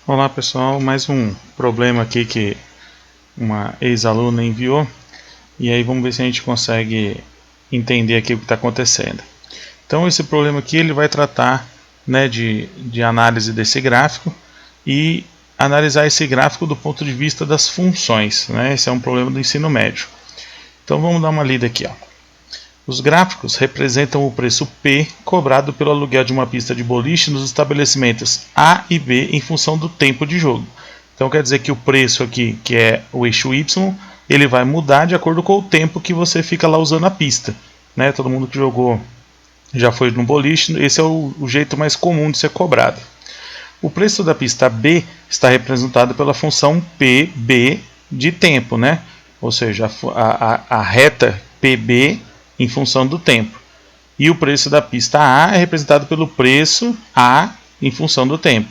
Olá pessoal, mais um problema aqui que uma ex-aluna enviou e aí vamos ver se a gente consegue entender aqui o que está acontecendo. Então esse problema aqui ele vai tratar, né, de análise desse gráfico e analisar esse gráfico do ponto de vista das funções, né? Esse é um problema do ensino médio. Então vamos dar uma lida aqui, ó. Os gráficos representam o preço P cobrado pelo aluguel de uma pista de boliche nos estabelecimentos A e B em função do tempo de jogo. Então quer dizer que o preço aqui, que é o eixo Y, ele vai mudar de acordo com o tempo que você fica lá usando a pista. Né? Todo mundo que jogou já foi no boliche, esse é o jeito mais comum de ser cobrado. O preço da pista B está representado pela função PB de tempo, né? Ou seja, a reta PB em função do tempo. E o preço da pista A é representado pelo preço A em função do tempo,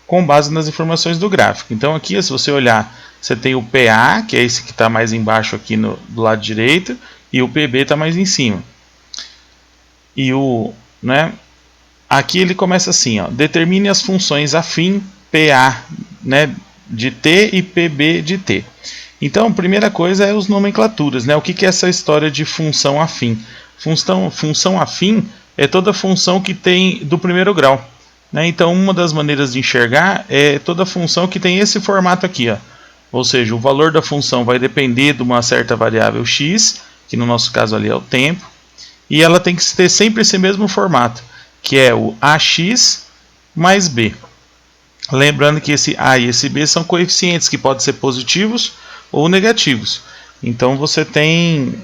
com base nas informações do gráfico. Então aqui, se você olhar, você tem o PA, que é esse que está mais embaixo aqui do lado direito, e o PB está mais em cima. E aqui ele começa assim, ó, determine as funções afim PA, né, de T e PB de T. Então, a primeira coisa é as nomenclaturas, né? O que é essa história de função afim? Função afim é toda função que tem do primeiro grau. Né? Então, uma das maneiras de enxergar é toda função que tem esse formato aqui. Ó. Ou seja, o valor da função vai depender de uma certa variável x, que no nosso caso ali é o tempo, e ela tem que ter sempre esse mesmo formato, que é o ax mais b. Lembrando que esse a e esse b são coeficientes que podem ser positivos ou negativos. Então você tem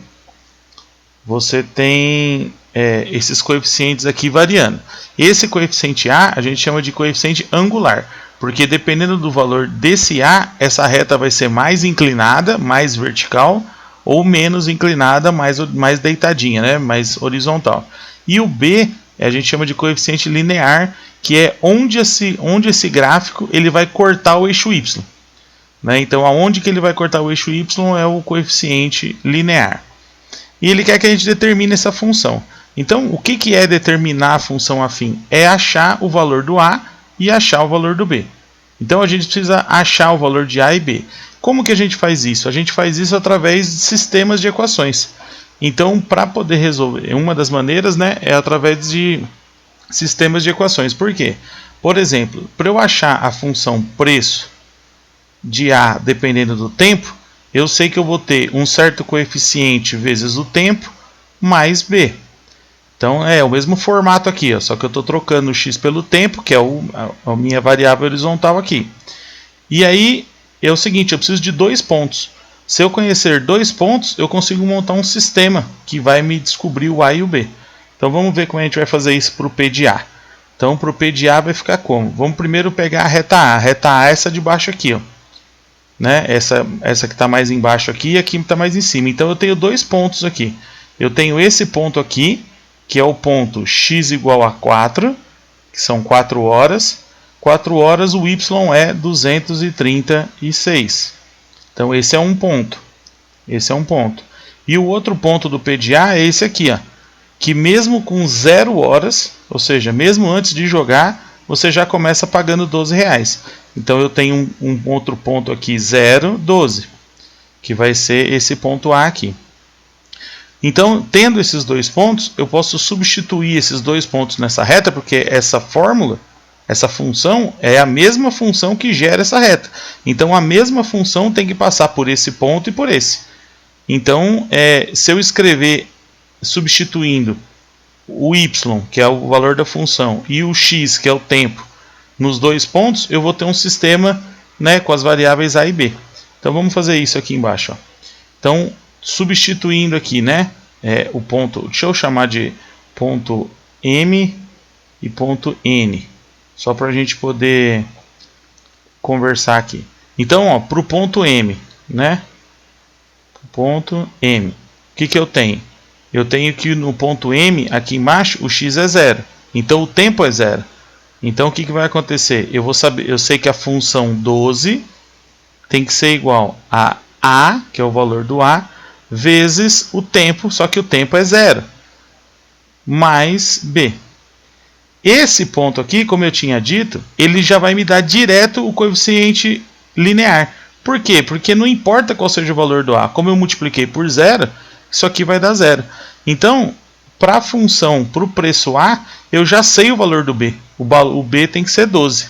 esses coeficientes aqui variando. Esse coeficiente A a gente chama de coeficiente angular, porque dependendo do valor desse A, essa reta vai ser mais inclinada, mais vertical, ou menos inclinada, mais deitadinha, né? Mais horizontal. E o B a gente chama de coeficiente linear, que é onde esse gráfico ele vai cortar o eixo Y. Né? Então, aonde que ele vai cortar o eixo Y é o coeficiente linear. E ele quer que a gente determine essa função. Então, o que é determinar a função afim? É achar o valor do A e achar o valor do B. Então, a gente precisa achar o valor de A e B. Como que a gente faz isso? A gente faz isso através de sistemas de equações. Então, para poder resolver, uma das maneiras, né, é através de sistemas de equações. Por quê? Por exemplo, para eu achar a função preço de A dependendo do tempo, eu sei que eu vou ter um certo coeficiente vezes o tempo mais B. Então é o mesmo formato aqui, ó, só que eu estou trocando o x pelo tempo, que é a minha variável horizontal aqui. E aí é o seguinte, eu preciso de 2 pontos. Se eu conhecer 2 pontos, eu consigo montar um sistema que vai me descobrir o A e o B. Então vamos ver como a gente vai fazer isso para o P de A. Então para o P de A vai ficar como? Vamos primeiro pegar a reta A. A reta A é essa de baixo aqui, ó. Né? Essa que está mais embaixo aqui e aqui está mais em cima. Então eu tenho 2 pontos aqui. Eu tenho esse ponto aqui, que é o ponto x igual a 4, que são 4 horas. 4 horas o y é 236. Então esse é um ponto. Esse é um ponto. E o outro ponto do P de A é esse aqui, ó, que mesmo com 0 horas, ou seja, mesmo antes de jogar, você já começa pagando R$12. Então eu tenho um outro ponto aqui, 0, 12, que vai ser esse ponto A aqui. Então, tendo esses 2 pontos, eu posso substituir esses 2 pontos nessa reta, porque essa fórmula, essa função, é a mesma função que gera essa reta. Então, a mesma função tem que passar por esse ponto e por esse. Então, se eu escrever substituindo o y, que é o valor da função, e o x, que é o tempo, nos 2 pontos, eu vou ter um sistema, né, com as variáveis A e B. Então vamos fazer isso aqui embaixo. Ó. Então, substituindo aqui, né, o ponto, deixa eu chamar de ponto M e ponto N, só para a gente poder conversar aqui. Então, para o ponto M, né, ponto M, o que eu tenho? Eu tenho que no ponto M, aqui embaixo, o x é 0. Então o tempo é 0. Então o que vai acontecer? Eu sei que a função 12 tem que ser igual a A, que é o valor do A, vezes o tempo, só que o tempo é 0, mais B. Esse ponto aqui, como eu tinha dito, ele já vai me dar direto o coeficiente linear. Por quê? Porque não importa qual seja o valor do A. Como eu multipliquei por zero, isso aqui vai dar zero. Então, para a função, para o preço A, eu já sei o valor do B. O B tem que ser 12.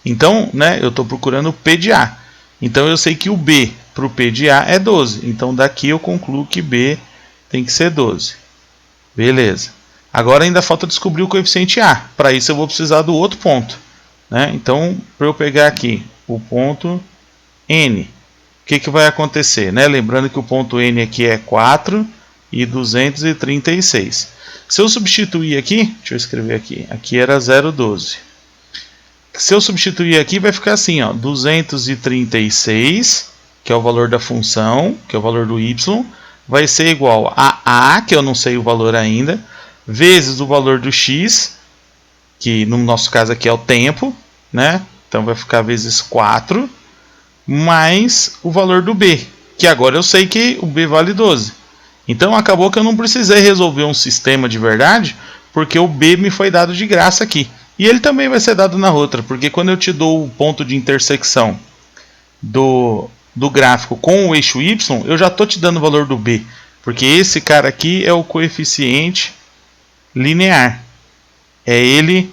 Então, né, eu estou procurando o P de A. Então, eu sei que o B para o P de A é 12. Então, daqui eu concluo que B tem que ser 12. Beleza. Agora ainda falta descobrir o coeficiente A. Para isso eu vou precisar do outro ponto, né? Então, para eu pegar aqui o ponto N, o que vai acontecer, né? Lembrando que o ponto N aqui é 4 e 236. Se eu substituir aqui, deixa eu escrever aqui, aqui era 0,12. Se eu substituir aqui, vai ficar assim, ó, 236, que é o valor da função, que é o valor do y, vai ser igual a A, que eu não sei o valor ainda, vezes o valor do x, que no nosso caso aqui é o tempo, né? Então vai ficar vezes 4, mais o valor do b, que agora eu sei que o b vale 12. Então acabou que eu não precisei resolver um sistema de verdade, porque o b me foi dado de graça aqui. E ele também vai ser dado na outra, porque quando eu te dou o ponto de intersecção do gráfico com o eixo y, eu já estou te dando o valor do b, porque esse cara aqui é o coeficiente linear. É ele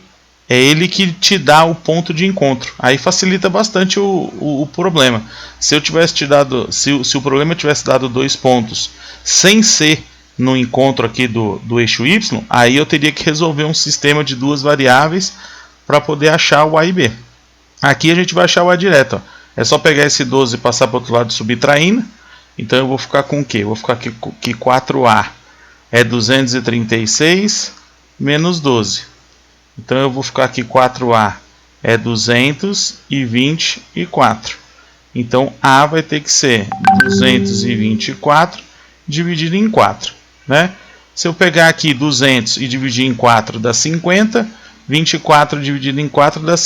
que te dá o ponto de encontro. Aí facilita bastante o problema. Se eu tivesse te dado, se o problema tivesse dado 2 pontos sem ser no encontro aqui do eixo y, aí eu teria que resolver um sistema de duas variáveis para poder achar o a e b. Aqui a gente vai achar o a direto, ó. É só pegar esse 12 e passar para o outro lado subtraindo. Então eu vou ficar com o quê? Eu vou ficar aqui que 4a é 236 menos 12. Então eu vou ficar aqui 4a é 224. Então a vai ter que ser 224 dividido em 4. Né? Se eu pegar aqui 200 e dividir em 4 dá 50. 24 dividido em 4 dá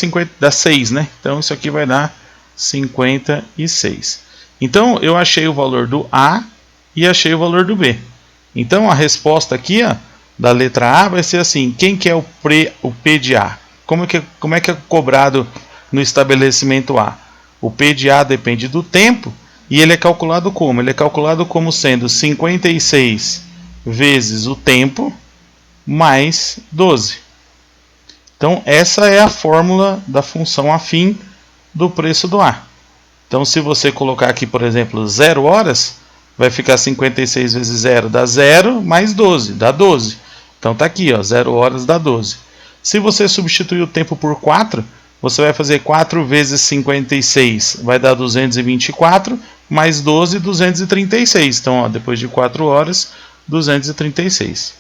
6. Né? Então isso aqui vai dar 56. Então eu achei o valor do A e achei o valor do B. Então a resposta aqui, ó, da letra A vai ser assim: quem que é o P de A? Como é que é cobrado no estabelecimento A? O P de A depende do tempo e ele é calculado como? Ele é calculado como sendo 56 vezes o tempo mais 12. Então essa é a fórmula da função afim do preço do A. Então se você colocar aqui, por exemplo, 0 horas, vai ficar 56 vezes 0 dá 0, mais 12, dá 12. Então está aqui, ó, 0 horas dá 12. Se você substituir o tempo por 4, você vai fazer 4 vezes 56, vai dar 224, mais 12, 236. Então, ó, depois de 4 horas, 236.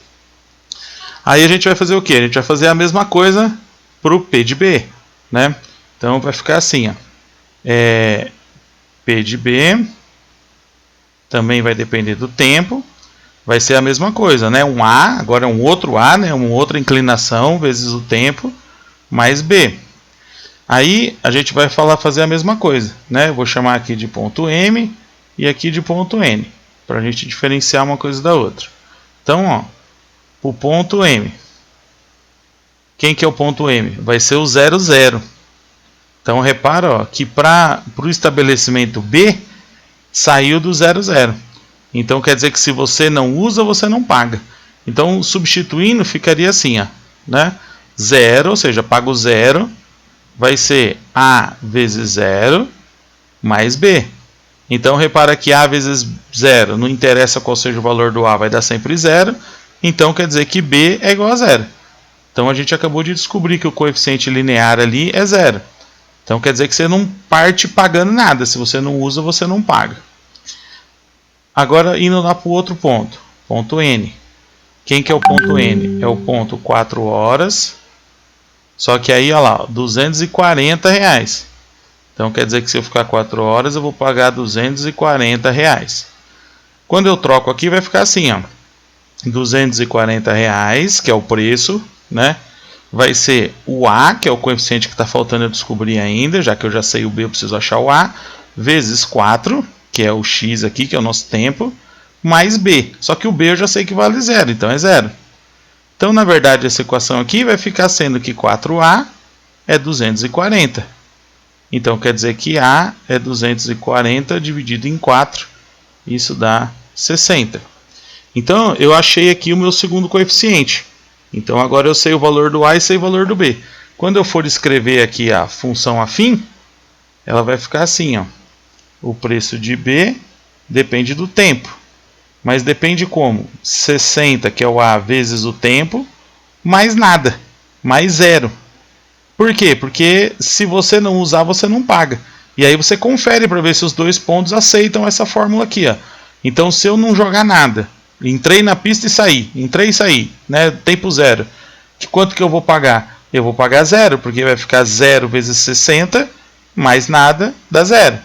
Aí a gente vai fazer o quê? A gente vai fazer a mesma coisa para o P de B. Né? Então vai ficar assim, ó. P de B também vai depender do tempo. Vai ser a mesma coisa, né? Um A, agora é um outro A, né? Uma outra inclinação vezes o tempo, mais B. Aí a gente vai fazer a mesma coisa, né? Eu vou chamar aqui de ponto M e aqui de ponto N, para a gente diferenciar uma coisa da outra. Então, ó, o ponto M. Quem que é o ponto M? Vai ser o 0, 0. Então repara, ó, que para o estabelecimento B saiu do 0, 0. Então quer dizer que se você não usa, você não paga. Então substituindo ficaria assim, ó, né? 0, ou seja, pago 0, vai ser A vezes 0 mais B. Então repara que A vezes 0, não interessa qual seja o valor do A, vai dar sempre 0. Então quer dizer que B é igual a 0. Então a gente acabou de descobrir que o coeficiente linear ali é 0. Então quer dizer que você não parte pagando nada. Se você não usa, você não paga. Agora indo lá para o outro ponto. Ponto N. Quem que é o ponto N? É o ponto 4 horas. Só que aí, olha lá, R$240. Então quer dizer que se eu ficar 4 horas, eu vou pagar R$240. Quando eu troco aqui, vai ficar assim, ó. R$240, que é o preço, né? Vai ser o A, que é o coeficiente que está faltando eu descobrir ainda, já que eu já sei o B, eu preciso achar o A, vezes 4, que é o X aqui, que é o nosso tempo, mais B. Só que o B eu já sei que vale 0, então é 0. Então, na verdade, essa equação aqui vai ficar sendo que 4A é 240. Então, quer dizer que A é 240 dividido em 4. Isso dá 60. Então, eu achei aqui o meu segundo coeficiente. Então, agora eu sei o valor do A e sei o valor do B. Quando eu for escrever aqui a função afim, ela vai ficar assim, ó. O preço de B depende do tempo. Mas depende como? 60, que é o A, vezes o tempo, mais nada, mais zero. Por quê? Porque se você não usar, você não paga. E aí você confere para ver se os dois pontos aceitam essa fórmula aqui, ó. Então, se eu não jogar nada, entrei na pista e saí, entrei e saí, né? Tempo zero. Quanto que eu vou pagar? Eu vou pagar zero, porque vai ficar 0 vezes 60, mais nada, dá zero.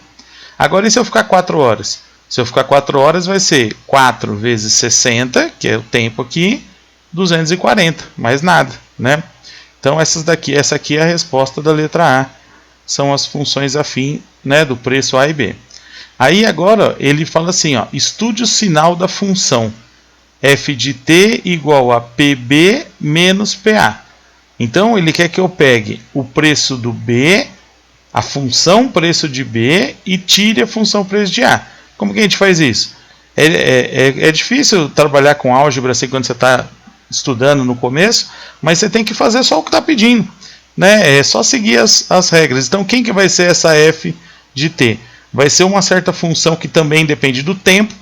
Agora, e se eu ficar 4 horas? Se eu ficar 4 horas, vai ser 4 vezes 60, que é o tempo aqui, 240, mais nada, né? Então, essa aqui é a resposta da letra A. São as funções afim, né, do preço A e B. Aí, agora, ele fala assim, ó, estude o sinal da função f de t igual a pb menos pa. Então, ele quer que eu pegue o preço do B, a função preço de B, e tire a função preço de A. Como que a gente faz isso? É difícil trabalhar com álgebra assim quando você está estudando no começo, mas você tem que fazer só o que está pedindo, né? É só seguir as regras. Então, quem que vai ser essa f de t? Vai ser uma certa função que também depende do tempo.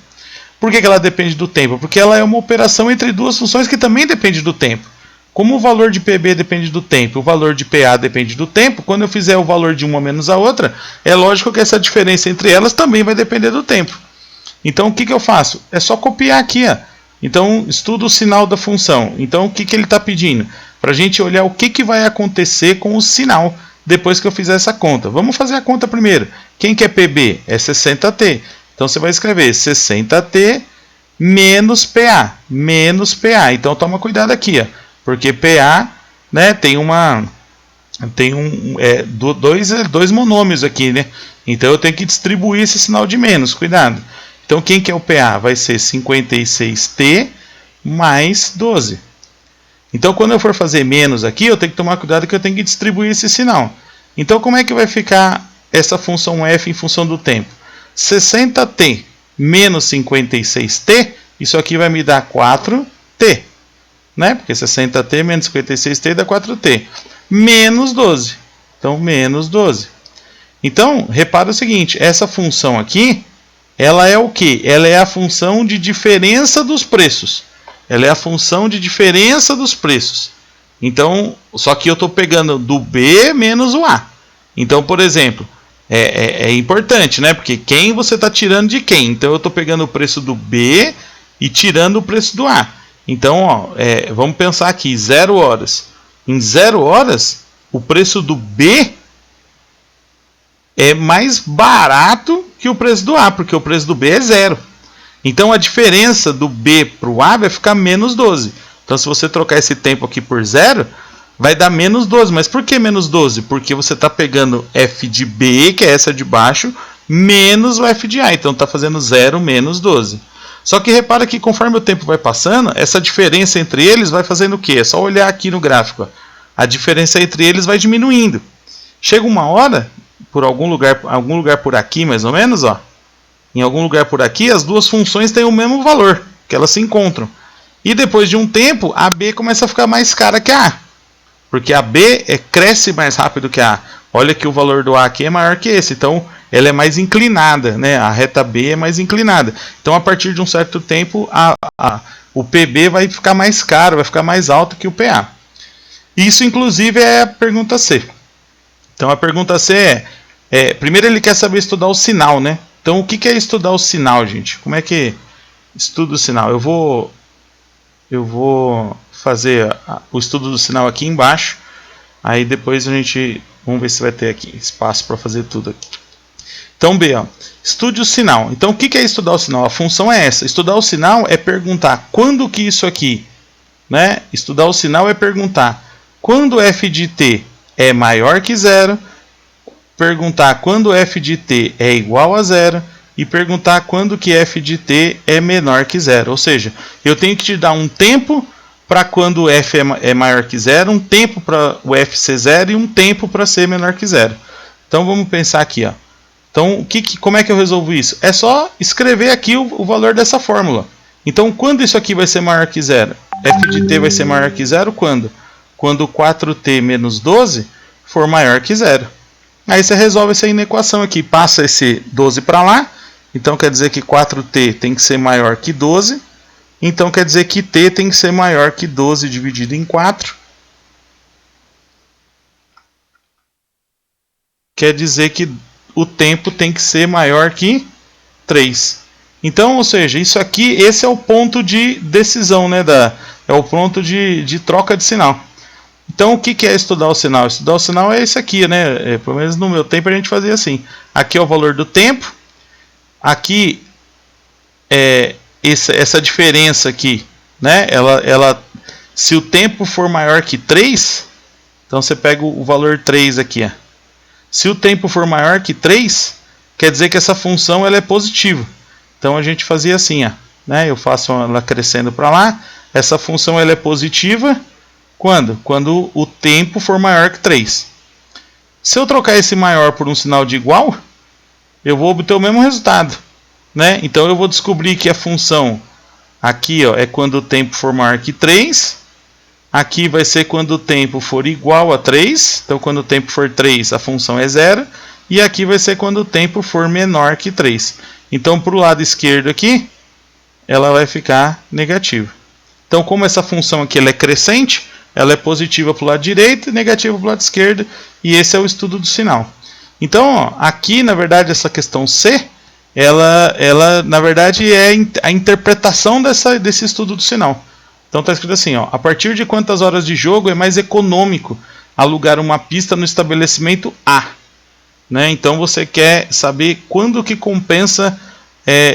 Por que ela depende do tempo? Porque ela é uma operação entre duas funções que também depende do tempo. Como o valor de PB depende do tempo, o valor de PA depende do tempo, quando eu fizer o valor de uma menos a outra, é lógico que essa diferença entre elas também vai depender do tempo. Então, o que eu faço? É só copiar aqui, ó. Então, estudo o sinal da função. Então, o que ele está pedindo? Para a gente olhar o que vai acontecer com o sinal depois que eu fizer essa conta. Vamos fazer a conta primeiro. Quem que é PB? É 60t. Então, você vai escrever 60t menos PA. Menos PA. Então, toma cuidado aqui, ó. Porque PA, né, tem dois monômios aqui, né? Então eu tenho que distribuir esse sinal de menos, cuidado. Então quem que é o PA? Vai ser 56t mais 12. Então quando eu for fazer menos aqui, eu tenho que tomar cuidado que eu tenho que distribuir esse sinal. Então como é que vai ficar essa função f em função do tempo? 60t menos 56t, isso aqui vai me dar 4t. Né? Porque 60t menos 56t dá 4t. Menos 12. Então, menos 12. Então, repara o seguinte. Essa função aqui, ela é o quê? Ela é a função de diferença dos preços. Ela é a função de diferença dos preços. Então, só que eu estou pegando do B menos o A. Então, por exemplo, é importante, né? Porque quem você está tirando de quem? Então, eu estou pegando o preço do B e tirando o preço do A. Então, ó, vamos pensar aqui, 0 horas. Em 0 horas, o preço do B é mais barato que o preço do A, porque o preço do B é 0. Então, a diferença do B para o A vai ficar menos 12. Então, se você trocar esse tempo aqui por 0, vai dar menos 12. Mas por que menos 12? Porque você está pegando f de B, que é essa de baixo, menos o f de A. Então, está fazendo 0 menos 12. Só que repara que conforme o tempo vai passando, essa diferença entre eles vai fazendo o quê? É só olhar aqui no gráfico. Ó. A diferença entre eles vai diminuindo. Chega uma hora, por algum lugar por aqui mais ou menos, ó, em algum lugar por aqui, as duas funções têm o mesmo valor, que elas se encontram. E depois de um tempo, a B começa a ficar mais cara que a A. Porque a B cresce mais rápido que a A. Olha que o valor do A aqui é maior que esse, então ela é mais inclinada, né? A reta B é mais inclinada. Então, a partir de um certo tempo, o PB vai ficar mais caro, vai ficar mais alto que o PA. Isso, inclusive, é a pergunta C. Então, a pergunta C primeiro ele quer saber estudar o sinal, né? Então, o que é estudar o sinal, gente? Como é que estuda o sinal? Eu vou fazer o estudo do sinal aqui embaixo. Aí, depois vamos ver se vai ter aqui espaço para fazer tudo aqui. Então, B, ó, estude o sinal. Então, o que é estudar o sinal? A função é essa. Estudar o sinal é perguntar quando que isso aqui, né? Estudar o sinal é perguntar quando f de t é maior que 0, perguntar quando f de t é igual a 0 e perguntar quando que f de t é menor que 0. Ou seja, eu tenho que te dar um tempo para quando o f é maior que zero, um tempo para o f ser zero e um tempo para ser menor que zero. Então vamos pensar aqui, ó. Então como é que eu resolvo isso? É só escrever aqui o valor dessa fórmula. Então quando isso aqui vai ser maior que zero? F de t vai ser maior que zero quando? Quando 4t menos 12 for maior que zero. Aí você resolve essa inequação aqui, passa esse 12 para lá, então quer dizer que 4t tem que ser maior que 12, então quer dizer que t tem que ser maior que 12 dividido em 4. Quer dizer que o tempo tem que ser maior que 3. Então, ou seja, isso aqui, esse é o ponto de decisão, né, é o ponto de troca de sinal. Então, o que é estudar o sinal? Estudar o sinal é esse aqui, né? Pelo menos no meu tempo a gente fazia assim. Aqui é o valor do tempo. Aqui é essa diferença aqui, né? Se o tempo for maior que 3, então você pega o valor 3 aqui. Ó. Se o tempo for maior que 3, quer dizer que essa função ela é positiva. Então a gente fazia assim, ó, né? Eu faço ela crescendo para lá. Essa função ela é positiva. Quando? Quando o tempo for maior que 3. Se eu trocar esse maior por um sinal de igual, eu vou obter o mesmo resultado. Né? Então eu vou descobrir que a função aqui ó, é quando o tempo for maior que 3. Aqui vai ser quando o tempo for igual a 3. Então quando o tempo for 3, a função é 0. E aqui vai ser quando o tempo for menor que 3. Então para o lado esquerdo aqui, ela vai ficar negativa. Então como essa função aqui ela é crescente, ela é positiva para o lado direito e negativa para o lado esquerdo. E esse é o estudo do sinal. Então, ó, aqui, na verdade, essa questão C, ela na verdade, é a interpretação desse estudo do sinal. Então, está escrito assim, ó, a partir de quantas horas de jogo é mais econômico alugar uma pista no estabelecimento A? Né? Então, você quer saber quando que compensa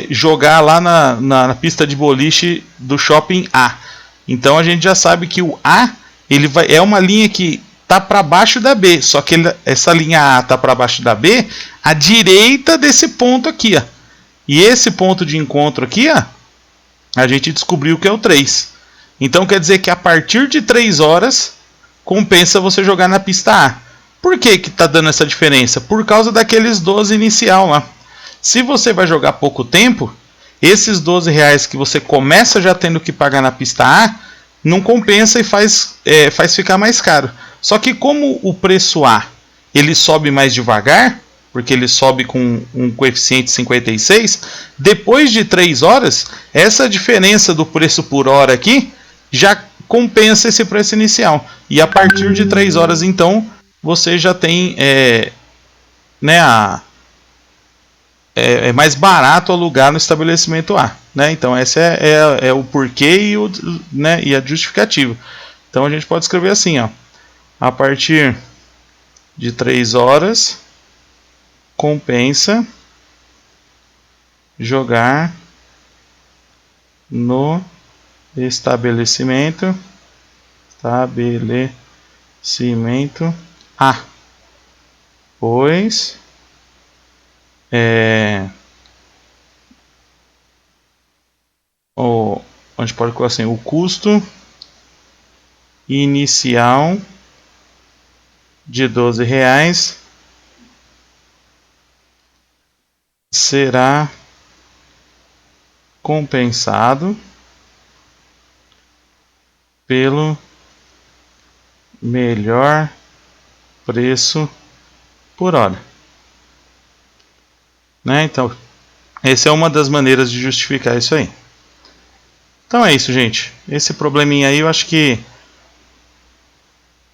jogar lá na pista de boliche do shopping A. Então, a gente já sabe que o A é uma linha que está para baixo da B, só que essa linha A está para baixo da B à direita desse ponto aqui. Ó. E esse ponto de encontro aqui, ó, a gente descobriu que é o 3. Então quer dizer que a partir de 3 horas compensa você jogar na pista A. Por que está dando essa diferença? Por causa daqueles 12 inicial lá. Se você vai jogar pouco tempo, esses R$12 que você começa já tendo que pagar na pista A, não compensa e faz ficar mais caro. Só que como o preço A ele sobe mais devagar, porque ele sobe com um coeficiente 56, depois de 3 horas, essa diferença do preço por hora aqui já compensa esse preço inicial. E a partir de 3 horas, então, você já tem é mais barato alugar no estabelecimento A. Né? Então, esse é o porquê e a justificativa. Então, a gente pode escrever assim, ó, a partir de 3 horas, compensa jogar no estabelecimento A, pois a gente pode colocar assim, o custo inicial de R$12 será compensado pelo melhor preço por hora. Né? Então, essa é uma das maneiras de justificar isso aí. Então é isso, gente. Esse probleminha aí, eu acho que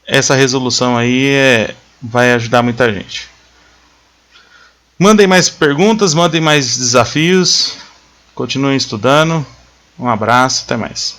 essa resolução aí vai ajudar muita gente. Mandem mais perguntas, mandem mais desafios. Continuem estudando. Um abraço, até mais.